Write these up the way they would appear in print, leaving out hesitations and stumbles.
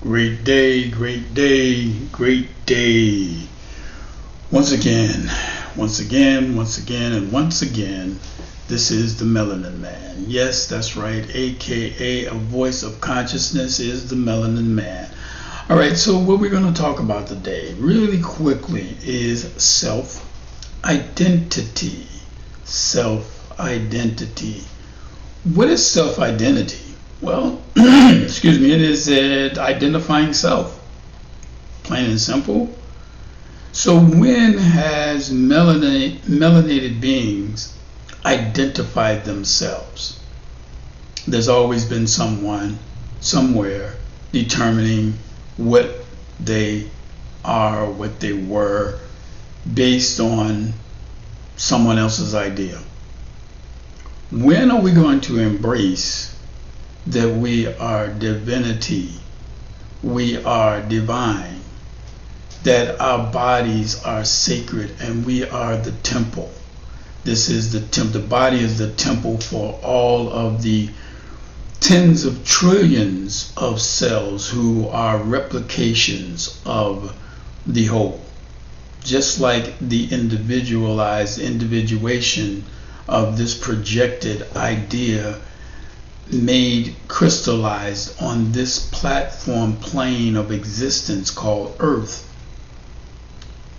Great day, great day, great day. Once again, and once again, this is the Melanin Man. Yes, that's right, aka a voice of consciousness is the Melanin Man. All right, so what we're going to talk about today, really quickly, is self-identity. Self-identity. What is self-identity? Well, excuse me, it is identifying self, plain and simple. So when has melanated beings identified themselves? There's always been someone, somewhere, determining what they are, what they were, based on someone else's idea. When are we going to embrace that we are divinity, we are divine, that our bodies are sacred and we are the temple? This is the temple. The body is the temple for all of the tens of trillions of cells who are replications of the whole. Just like the individualized individuation of this projected idea made crystallized on this platform plane of existence called Earth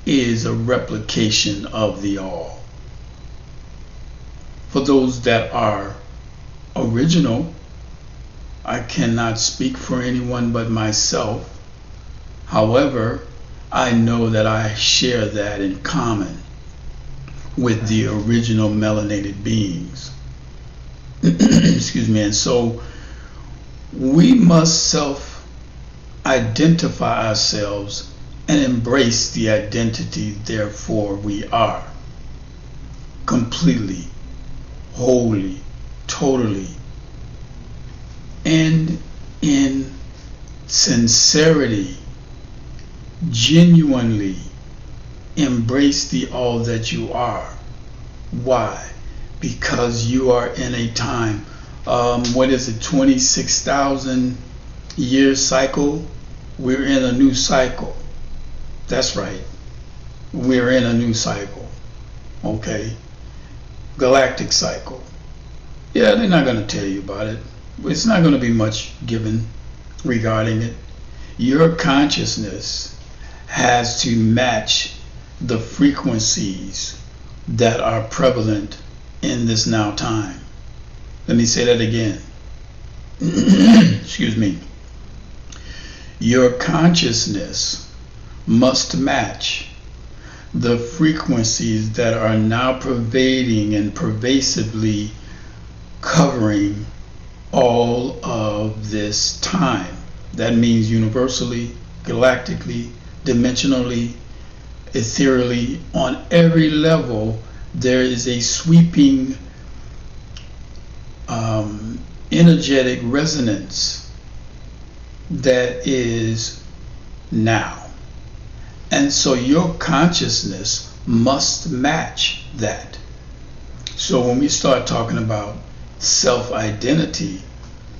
is a replication of the all. For those that are original, I cannot speak for anyone but myself. However, I know that I share that in common with the original melanated beings. Excuse me. And so we must self-identify ourselves and embrace the identity therefore we are. Completely, wholly, totally, and in sincerity, genuinely embrace the all that you are. Why? Because you are in a time, 26,000 year cycle? We're in a new cycle. That's right. We're in a new cycle. Okay? Galactic cycle. Yeah, they're not going to tell you about it. It's not going to be much given regarding it. Your consciousness has to match the frequencies that are prevalent in this now time. Let me say that again. Excuse me. Your consciousness must match the frequencies that are now pervading and pervasively covering all of this time. That means universally, galactically, dimensionally, ethereally, on every level. There is a sweeping energetic resonance that is now. And so your consciousness must match that. So when we start talking about self-identity,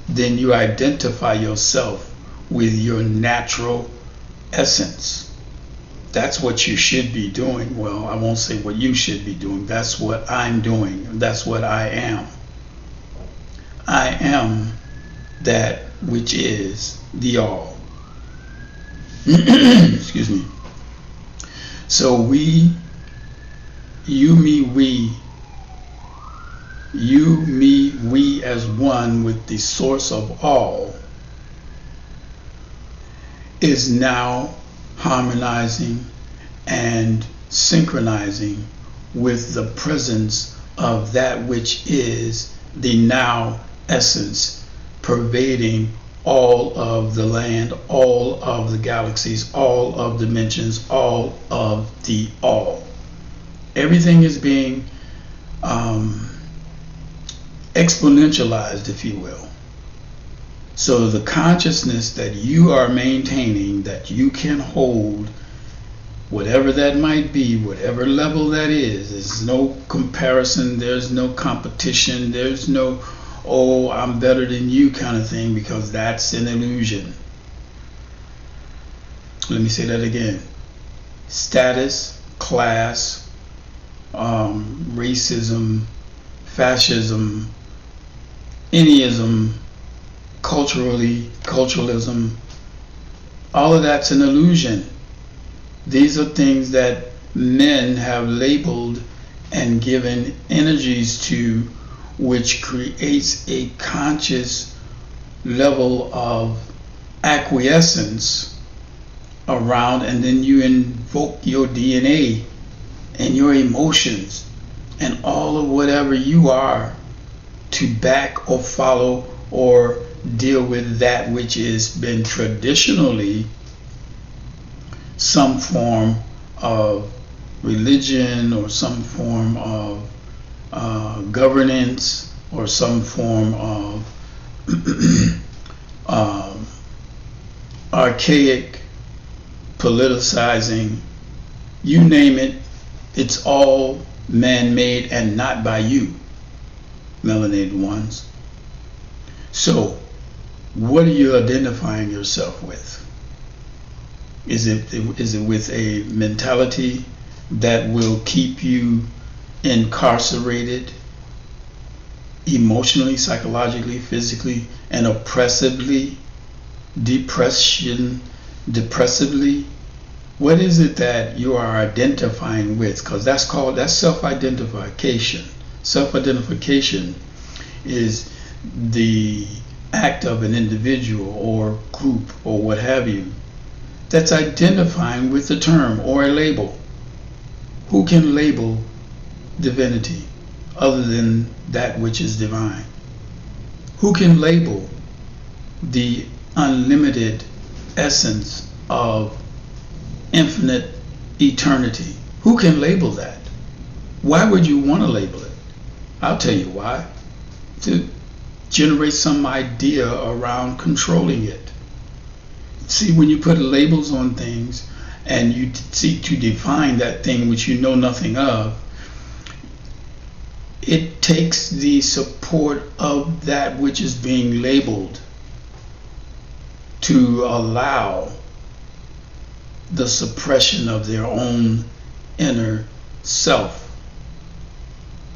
then you identify yourself with your natural essence. That's what you should be doing. Well, I won't say what you should be doing. That's what I'm doing. That's what I am. I am that which is the all. Excuse me. So we, you, me, we as one with the source of all is now harmonizing and synchronizing with the presence of that which is the now essence pervading all of the land, all of the galaxies, all of dimensions, all of the all. Everything is being exponentialized, if you will. So the consciousness that you are maintaining, that you can hold, whatever that might be, whatever level that is, there's no comparison, there's no competition, there's no, oh, I'm better than you kind of thing, because that's an illusion. Let me say that again. Status, class, racism, fascism, anyism, culturalism, all of that's an illusion. These are things that men have labeled and given energies to, which creates a conscious level of acquiescence around, and then you invoke your DNA and your emotions and all of whatever you are to back or follow or deal with that which has been traditionally some form of religion or some form of governance or some form of archaic politicizing. You name it, it's all man-made and not by you, melanated ones. So, what are you identifying yourself with? Is it with a mentality that will keep you incarcerated emotionally, psychologically, physically, and oppressively, depressively? What is it that you are identifying with? Because that's self-identification. Self-identification is the act of an individual or group or what have you that's identifying with the term or a label. Who can label divinity other than that which is divine? Who can label the unlimited essence of infinite eternity? Who can label that? Why would you want to label it? I'll tell you why. To generate some idea around controlling it. See, when you put labels on things and you seek to define that thing which you know nothing of, it takes the support of that which is being labeled to allow the suppression of their own inner self.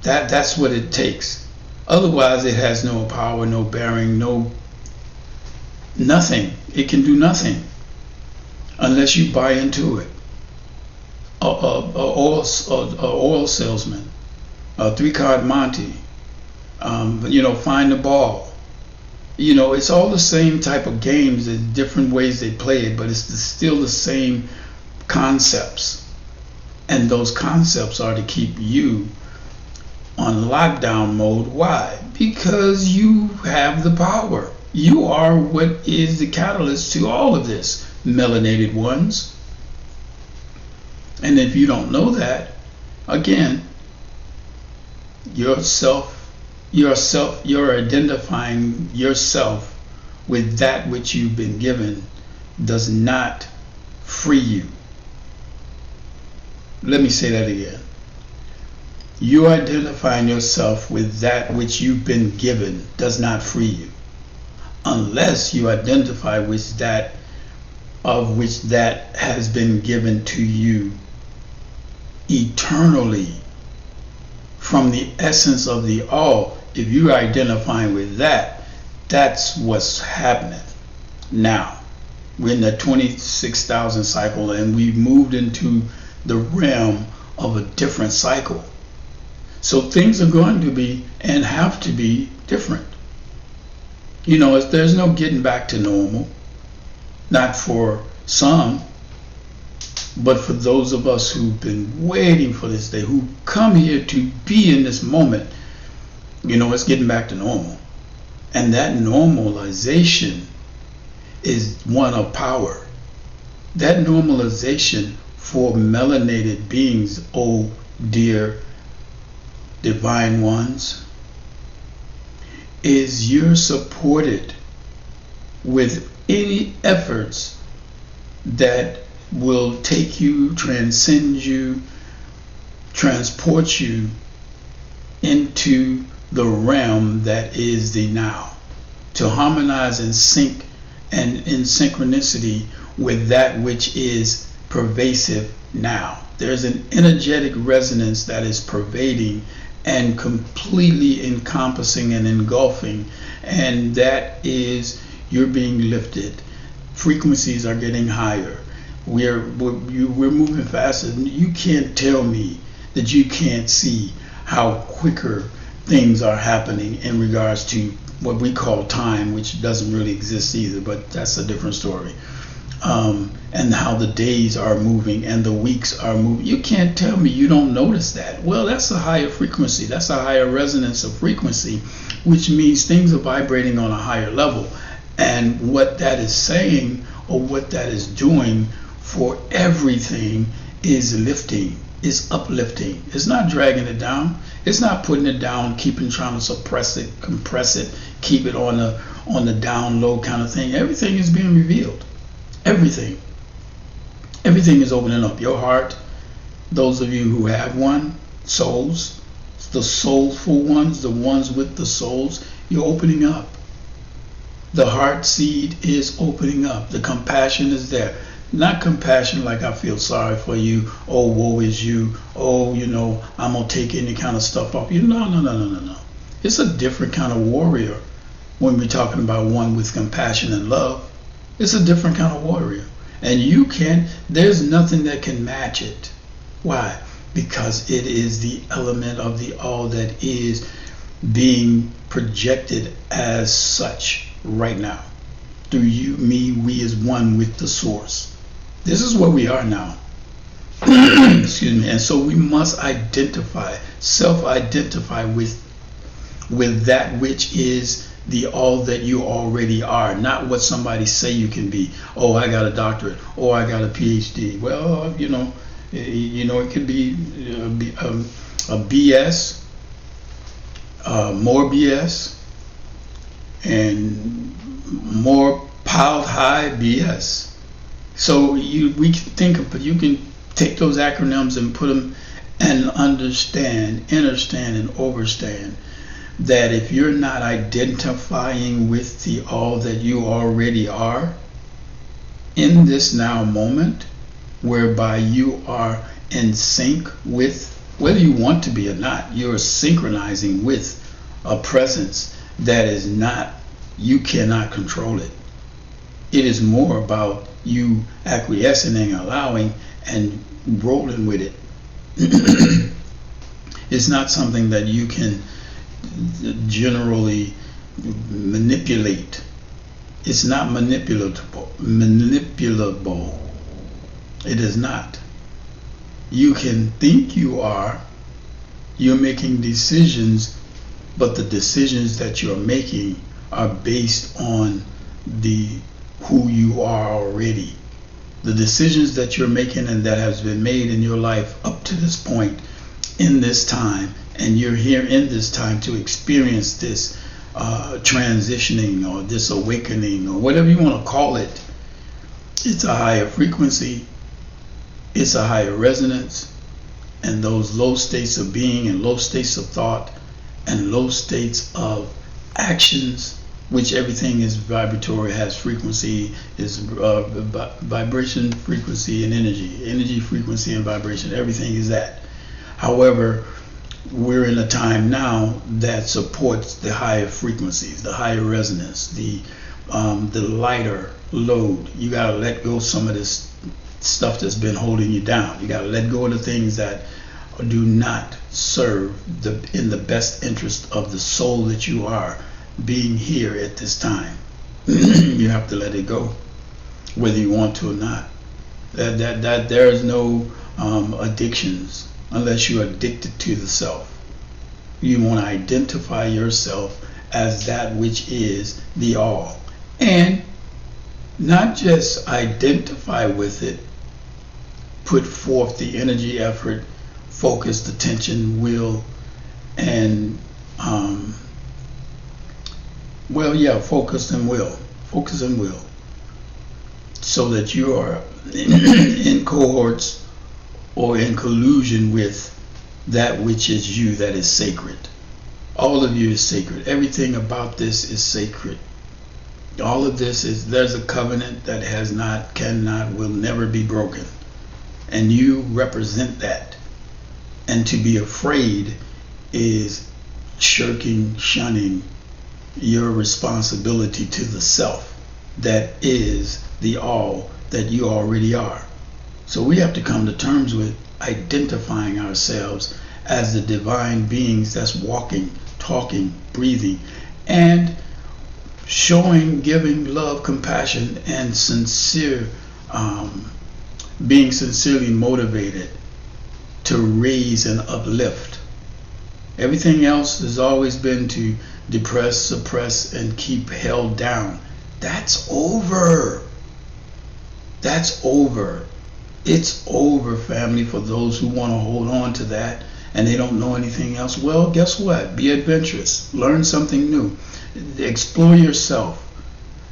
That's what it takes. Otherwise, it has no power, no bearing, nothing. It can do nothing unless you buy into it. A oil salesman, a 3-card Monte, find the ball. It's all the same type of games. There's different ways they play it, but it's still the same concepts. And those concepts are to keep you on lockdown mode. Why? Because you have the power. You are what is the catalyst to all of this, melanated ones. And if you don't know that, again, you're identifying yourself with that which you've been given does not free you. Let me say that again. You identifying yourself with that which you've been given does not free you, unless you identify with that of which that has been given to you eternally from the essence of the all. If you're identifying with that, that's what's happening. Now, we're in the 26,000 cycle and we've moved into the realm of a different cycle. So things are going to be and have to be different. There's no getting back to normal. Not for some, but for those of us who've been waiting for this day, who come here to be in this moment, it's getting back to normal. And that normalization is one of power. That normalization for melanated beings, oh dear divine ones, is you're supported with any efforts that will take you, transcend you, transport you into the realm that is the now, to harmonize and sync and in synchronicity with that which is pervasive now. There's an energetic resonance that is pervading and completely encompassing and engulfing, and that is you're being lifted. Frequencies are getting higher. We're moving faster. You can't tell me that you can't see how quicker things are happening in regards to what we call time, which doesn't really exist either, but that's a different story. And how the days are moving and the weeks are moving. You can't tell me you don't notice that. Well, that's a higher frequency. That's a higher resonance of frequency, which means things are vibrating on a higher level. And what that is saying, or what that is doing for everything, is lifting, is uplifting. It's not dragging it down. It's not putting it down, trying to suppress it, compress it, keep it on the down low kind of thing. Everything is being revealed. Everything is opening up. Your heart, those of you who have one, souls, the soulful ones, the ones with the souls, you're opening up. The heart seed is opening up. The compassion is there. Not compassion like I feel sorry for you, oh, woe is you, oh, I'm going to take any kind of stuff off you. No. It's a different kind of warrior when we're talking about one with compassion and love. It's a different kind of warrior. And there's nothing that can match it. Why? Because it is the element of the all that is being projected as such right now. Through you, me, we as one with the source. This is where we are now. Excuse me. And so we must self-identify with that which is the all that you already are, not what somebody say you can be. Oh, I got a doctorate. Oh, I got a PhD. Well, it could be a BS, more BS, and more piled high BS. So you can take those acronyms and put them and understand, and overstand that if you're not identifying with the all that you already are in this now moment, whereby you are in sync with, whether you want to be or not, you're synchronizing with a presence that is not, you cannot control it. It is more about you acquiescing and allowing and rolling with it. It's not something that you can generally manipulate. It's not manipulable. It is not. You can think you are. You're making decisions, but the decisions that you're making are based on who you are already. The decisions that you're making and that has been made in your life up to this point in this time, and you're here in this time to experience this transitioning or this awakening or whatever you want to call it. It's a higher frequency, it's a higher resonance, and those low states of being and low states of thought and low states of actions, which everything is vibratory, has frequency, is vibration, frequency, and energy, frequency, and vibration. Everything is that. However, we're in a time now that supports the higher frequencies, the higher resonance, the lighter load. You gotta let go of some of this stuff that's been holding you down. You gotta let go of the things that do not serve in the best interest of the soul that you are being here at this time. You have to let it go, whether you want to or not. That there is no addictions unless you're addicted to the self. You want to identify yourself as that which is the all, and not just identify with it, put forth the energy, effort, focus, attention, will, and focus and will, so that you are in cohorts or in collusion with that which is you, that is sacred. All of you is sacred. Everything about this is sacred. All of this is, there's a covenant that has not, cannot, will never be broken. And you represent that. And to be afraid is shunning your responsibility to the self that is the all that you already are. So we have to come to terms with identifying ourselves as the divine beings that's walking, talking, breathing, and showing, giving love, compassion, and being sincerely motivated to raise and uplift. Everything else has always been to depress, suppress, and keep held down. That's over. That's over. It's over, family, for those who want to hold on to that and they don't know anything else. Well, guess what? Be adventurous. Learn something new. Explore yourself,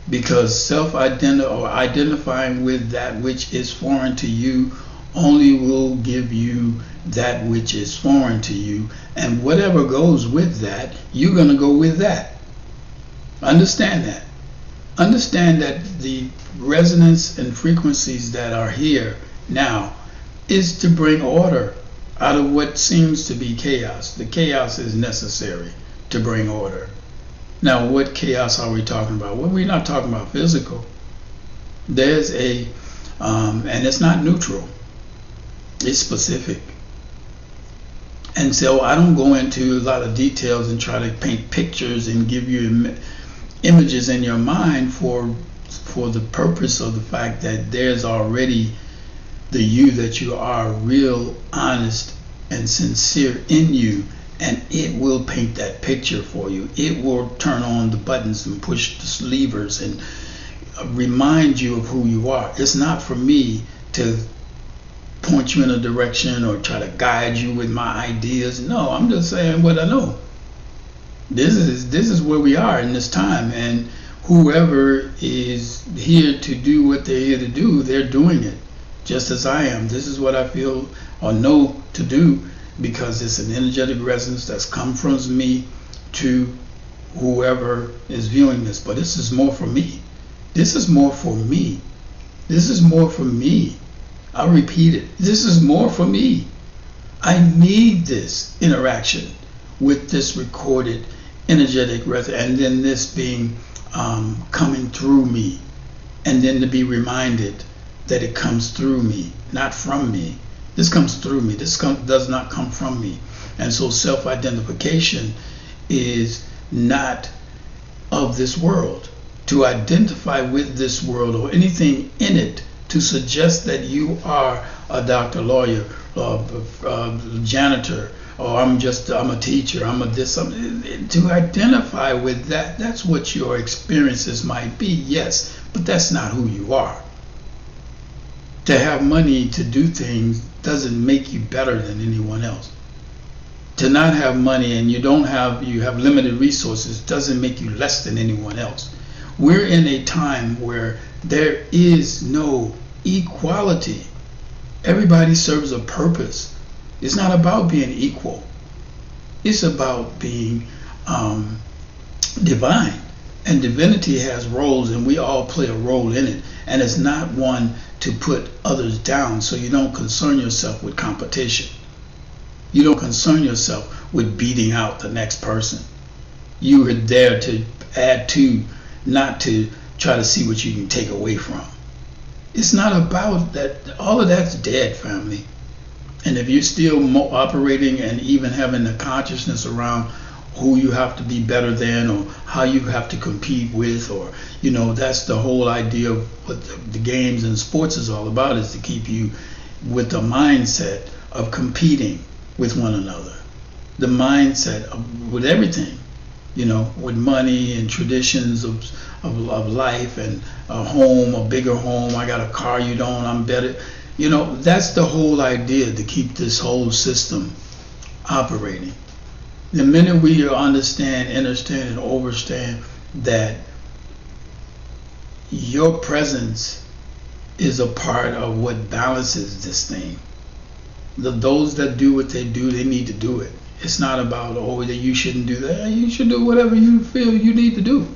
because identifying with that which is foreign to you only will give you that which is foreign to you, and whatever goes with that, you're going to go with that. Understand that. Understand that the resonance and frequencies that are here now is to bring order out of what seems to be chaos. The chaos is necessary to bring order. Now, what chaos are we talking about? Well, we're not talking about physical. There's and it's not neutral. It's specific. And so I don't go into a lot of details and try to paint pictures and give you images in your mind for the purpose of the fact that there's already the you that you are, real, honest, and sincere in you, and it will paint that picture for you. It will turn on the buttons and push the levers and remind you of who you are. It's not for me to point you in a direction or try to guide you with my ideas. No, I'm just saying what I know. This is where we are in this time, and whoever is here to do what they're here to do, they're doing it just as I am. This is what I feel or know to do, because it's an energetic resonance that's come from me to whoever is viewing this. But this is more for me. This is more for me. This is more for me. I'll repeat it. This is more for me. I need this interaction with this recorded energetic resonance, and then this being coming through me, and then to be reminded that it comes through me, not from me. This comes through me. This does not come from me. And so self-identification is not of this world. To identify with this world or anything in it to suggest that you are a doctor, lawyer, janitor, or I'm a teacher, to identify with that, that's what your experiences might be, yes, but that's not who you are. To have money to do things doesn't make you better than anyone else. To not have money and you have limited resources doesn't make you less than anyone else. We're in a time where there is no equality. Everybody serves a purpose. It's not about being equal. It's about being divine. And divinity has roles, and we all play a role in it. And it's not one to put others down, so you don't concern yourself with competition. You don't concern yourself with beating out the next person. You are there to add to, not to try to see what you can take away from. It's not about that. All of that's dead, family. And if you're still operating and even having the consciousness around who you have to be better than, or how you have to compete with, or that's the whole idea of what the games and sports is all about, is to keep you with the mindset of competing with one another, the mindset with everything, with money and traditions of life, and a home, a bigger home. I got a car, you don't, I'm better. That's the whole idea, to keep this whole system operating. The minute we understand, and understand that your presence is a part of what balances this thing. Those that do what they do, they need to do it. It's not about, that you shouldn't do that. You should do whatever you feel you need to do.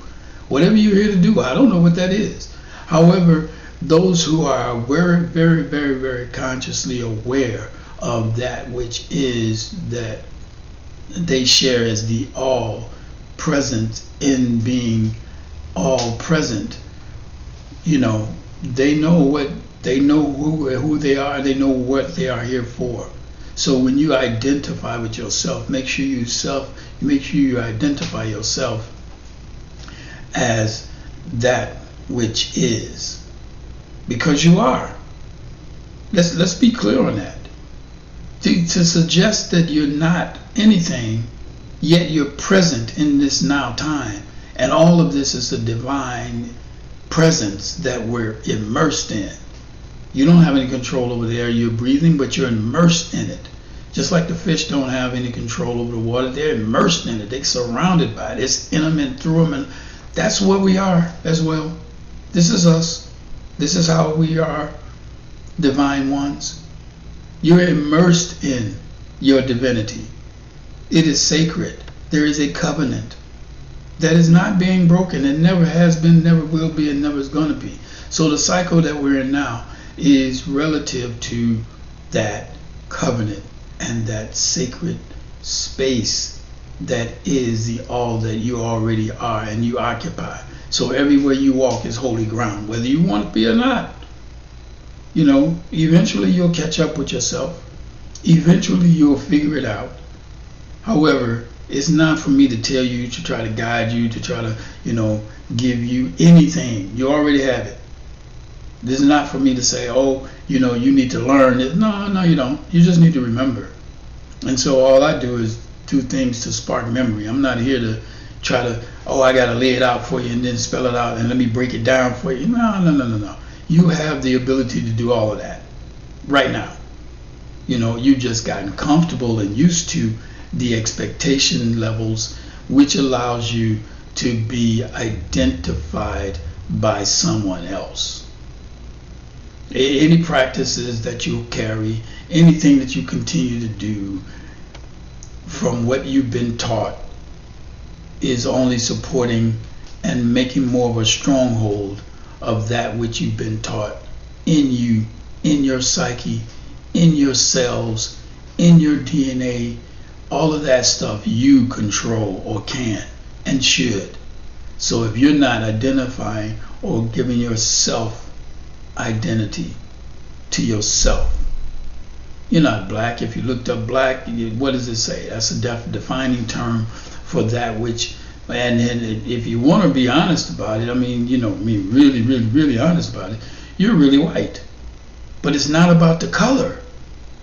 Whatever you're here to do, I don't know what that is. However, those who are very, very, very, very consciously aware of that which is that they share as the all present in being all present, they know who they are, they know what they are here for. So when you identify with yourself, make sure you identify yourself as that which is, because you are. Let's be clear on that. To suggest that you're not anything, yet you're present in this now time, and all of this is a divine presence that we're immersed in. You don't have any control over the air you're breathing, but you're immersed in it. Just like the fish don't have any control over the water, they're immersed in it. They're surrounded by it. It's in them and through them, and that's what we are as well. This is us. This is how we are, divine ones. You're immersed in your divinity. It is sacred. There is a covenant that is not being broken. It never has been, never will be, and never is going to be. So the cycle that we're in now is relative to that covenant and that sacred space that is the all that you already are and you occupy. So everywhere you walk is holy ground, whether you want to be or not. Eventually you'll catch up with yourself. Eventually you'll figure it out. However, it's not for me to tell you, to try to guide you, to try to, give you anything. You already have it. This is not for me to say, you need to learn it. No, you don't. You just need to remember. And so all I do is do things to spark memory. I'm not here to try to, I got to lay it out for you and then spell it out and let me break it down for you. No. You have the ability to do all of that right now. You just gotten comfortable and used to the expectation levels, which allows you to be identified by someone else. Any practices that you carry, anything that you continue to do from what you've been taught is only supporting and making more of a stronghold of that which you've been taught in you, in your psyche, in your cells, in your DNA. All of that stuff you control or can and should. So if you're not identifying or giving yourself identity to yourself, you're not black. If you looked up black, what does it say? That's a defining term for that which, and if you want to be honest about it, really, really, really honest about it, you're really white. But it's not about the color.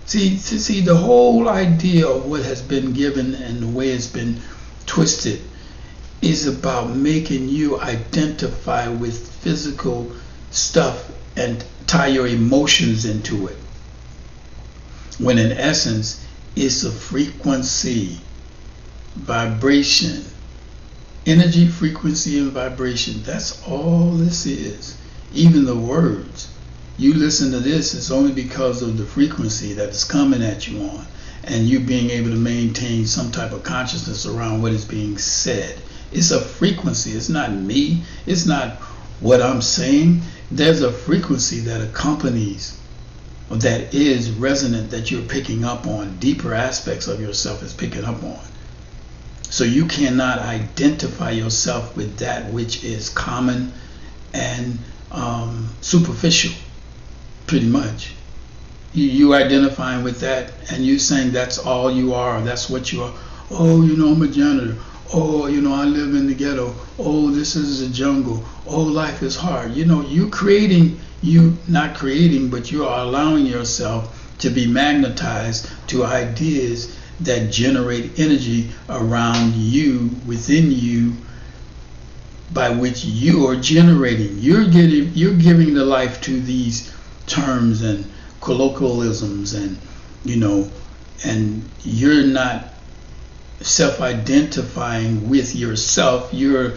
See, the whole idea of what has been given and the way it's been twisted is about making you identify with physical stuff and tie your emotions into it. When in essence, it's a frequency, vibration, energy, frequency, and vibration. That's all this is. Even the words. You listen to this, it's only because of the frequency that is coming at you on, and you being able to maintain some type of consciousness around what is being said. It's a frequency. It's not me. It's not what I'm saying. There's a frequency that accompanies, that is resonant, that you're picking up on. Deeper aspects of yourself is picking up on. So you cannot identify yourself with that which is common and superficial. Pretty much. You identifying with that and you saying that's all you are, that's what you are. I'm a janitor. I live in the ghetto. This is a jungle. Life is hard. You're creating, you not creating, but you are allowing yourself to be magnetized to ideas that generate energy around you, within you, by which you are generating. You're giving the life to these terms and colloquialisms, and and you're not self-identifying with yourself. You're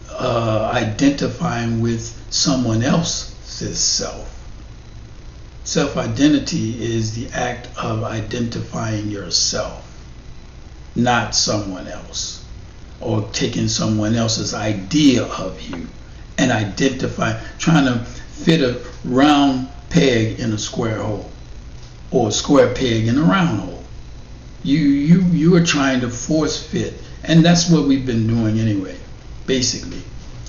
identifying with someone else's self. Self-identity is the act of identifying yourself, not someone else. or taking someone else's idea of you and trying to fit a round peg in a square hole, or a square peg in a round hole. You are trying to force fit, and that's what we've been doing anyway, basically.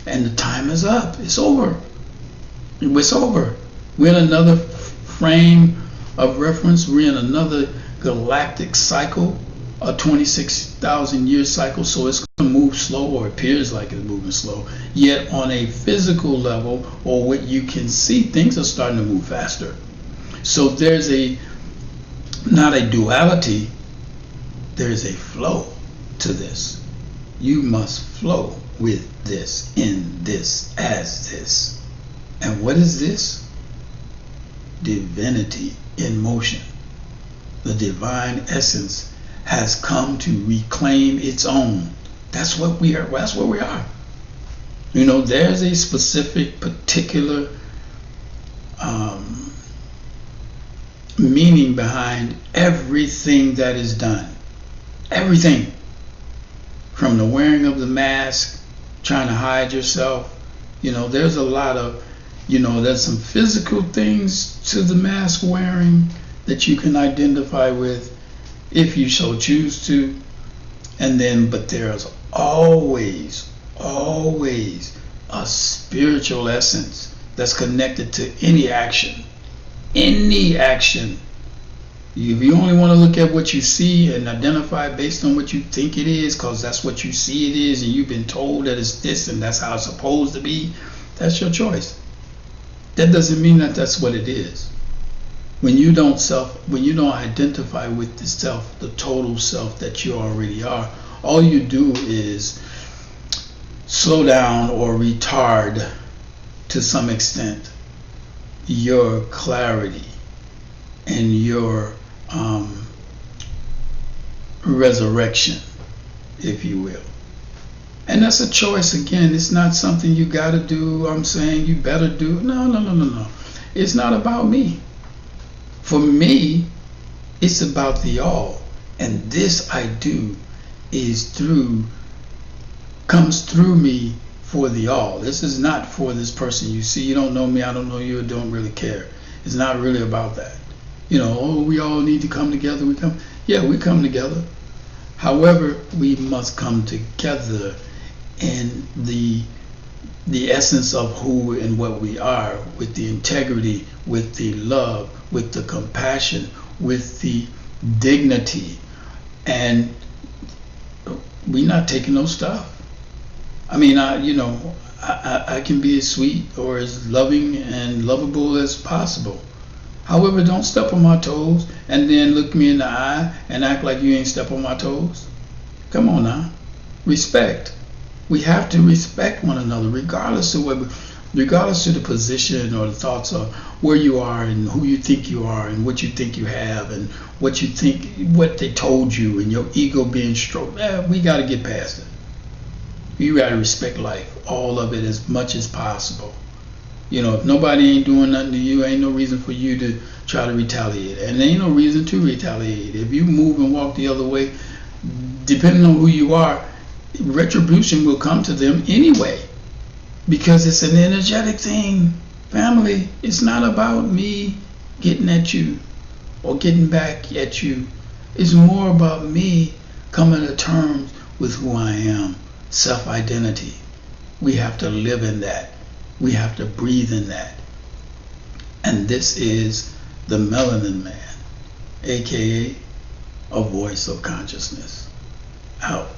And the time is up. It's over. It's over. We're in another frame of reference. We're in another galactic cycle, a 26,000 year cycle. So it's going to move slow, or appears like it's moving slow. Yet on a physical level, or what you can see, things are starting to move faster. So there's not a duality, there's a flow to this. You must flow with this, in this, as this. And what is this? Divinity in motion. The divine essence has come to reclaim its own. That's what we are. That's what we are. You know, there's a specific, particular meaning behind everything that is done. Everything. From the wearing of the mask, trying to hide yourself. You know, there's a lot of, there's some physical things to the mask wearing that you can identify with if you so choose to. And then, but there's always a spiritual essence that's connected to any action. Any action. If you only want to look at what you see and identify based on what you think it is, because that's what you see it is, and you've been told that it's this and that's how it's supposed to be, that's your choice. That doesn't mean that that's what it is. When you don't identify with the self, the total self that you already are, all you do is slow down or retard to some extent your clarity and your resurrection, if you will. And that's a choice. Again, it's not something you got to do. I'm saying you better do. No. It's not about me. For me, it's about the all. And this I do comes through me for the all. This is not for this person you see. You don't know me, I don't know you, don't really care. It's not really about that. We all need to come together. We come together. However, we must come together in the essence of who and what we are, with the integrity, with the love, with the compassion, with the dignity. And we're not taking no stuff. I mean, I can be as sweet or as loving and lovable as possible. However, don't step on my toes and then look me in the eye and act like you ain't step on my toes. Come on now. Respect. We have to respect one another, regardless of the position or the thoughts of where you are and who you think you are and what you think you have and what they told you, and your ego being stroked. We got to get past it. You got to respect life, all of it, as much as possible. If nobody ain't doing nothing to you, ain't no reason for you to try to retaliate. And there ain't no reason to retaliate. If you move and walk the other way, depending on who you are, retribution will come to them anyway. Because it's an energetic thing. Family, it's not about me getting at you or getting back at you. It's more about me coming to terms with who I am. Self-identity. We have to live in that. We have to breathe in that. And this is the Melanin Man, aka a voice of consciousness. Out.